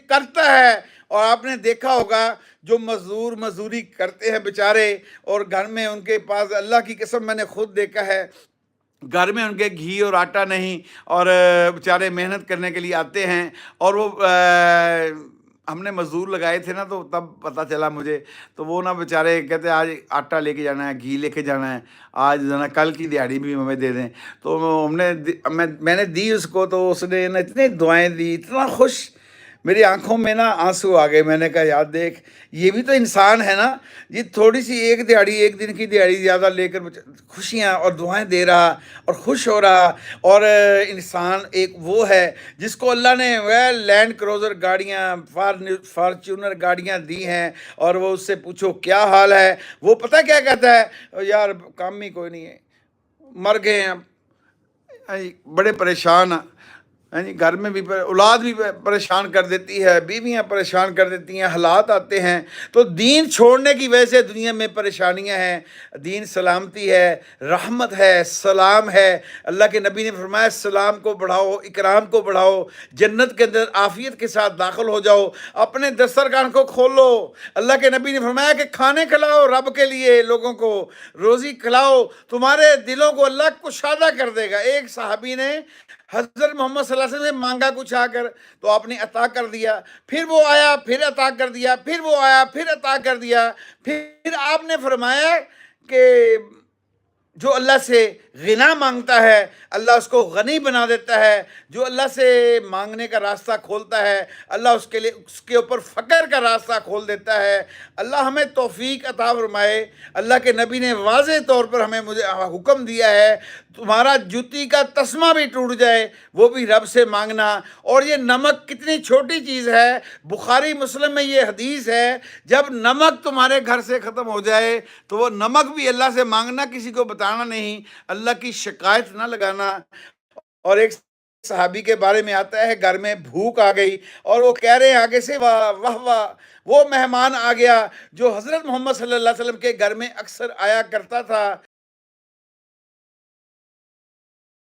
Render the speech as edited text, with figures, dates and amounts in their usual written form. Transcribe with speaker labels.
Speaker 1: کرتا ہے۔ اور آپ نے دیکھا ہوگا جو مزدور مزدوری کرتے ہیں بیچارے، اور گھر میں ان کے پاس، اللہ کی قسم میں نے خود دیکھا ہے، گھر میں ان کے گھی اور آٹا نہیں، اور بیچارے محنت کرنے کے لیے آتے ہیں، اور وہ ہم نے مزدور لگائے تھے نا، تو تب پتہ چلا مجھے، تو وہ نا بیچارے کہتے ہیں آج آٹا لے کے جانا ہے، گھی لے کے جانا ہے، آج جو ہے نا کل کی دیہڑی بھی ہمیں دے دیں۔ تو ہم نے میں نے دی اس کو، تو اس نے نا اتنی دعائیں دی، اتنا خوش، میری آنکھوں میں نا آنسو آ گئے۔ میں نے کہا یار دیکھ، یہ بھی تو انسان ہے نا، یہ تھوڑی سی ایک دیہڑی، ایک دن کی دیہڑی زیادہ لے کر خوشیاں اور دعائیں دے رہا اور خوش ہو رہا۔ اور انسان ایک وہ ہے جس کو اللہ نے وہ لینڈ کروزر گاڑیاں، فارچونر گاڑیاں دی ہیں، اور وہ اس سے پوچھو کیا حال ہے، وہ پتہ کیا کہتا ہے؟ یار کام ہی کوئی نہیں ہے، مر گئے ہیں، بڑے پریشان ہیں۔ گھر میں بھی اولاد بھی پریشان کر دیتی ہے، بیویاں پریشان کر دیتی ہیں، حالات آتے ہیں۔ تو دین چھوڑنے کی وجہ سے دنیا میں پریشانیاں ہیں۔ دین سلامتی ہے، رحمت ہے، سلام ہے۔ اللہ کے نبی نے فرمایا سلام کو بڑھاؤ، اکرام کو بڑھاؤ، جنت کے اندر عافیت کے ساتھ داخل ہو جاؤ، اپنے دسترخوان کو کھولو۔ اللہ کے نبی نے فرمایا کہ کھانے کھلاؤ رب کے لیے، لوگوں کو روزی کھلاؤ، تمہارے دلوں کو اللہ کشادہ کر دے گا۔ ایک صحابی نے حضرت محمد صلی اللہ علیہ وسلم سے مانگا کچھ آ کر، تو آپ نے عطا کر دیا، پھر وہ آیا پھر عطا کر دیا، پھر وہ آیا پھر عطا کر دیا۔ پھر آپ نے فرمایا کہ جو اللہ سے غنا مانگتا ہے اللہ اس کو غنی بنا دیتا ہے، جو اللہ سے مانگنے کا راستہ کھولتا ہے اللہ اس کے لیے اس کے اوپر فقر کا راستہ کھول دیتا ہے۔ اللہ ہمیں توفیق عطا فرمائے۔ اللہ کے نبی نے واضح طور پر ہمیں مجھے حکم دیا ہے، تمہارا جوتی کا تسمہ بھی ٹوٹ جائے وہ بھی رب سے مانگنا۔ اور یہ نمک کتنی چھوٹی چیز ہے، بخاری مسلم میں یہ حدیث ہے، جب نمک تمہارے گھر سے ختم ہو جائے تو وہ نمک بھی اللہ سے مانگنا، کسی کو بتانا نہیں، اللہ کی شکایت نہ لگانا۔ اور ایک صحابی کے بارے میں آتا ہے، گھر میں بھوک آ گئی اور وہ کہہ رہے ہیں آگے سے واہ واہ واہ، وہ مہمان آ گیا جو حضرت محمد صلی اللہ علیہ وسلم کے گھر میں اکثر آیا کرتا تھا۔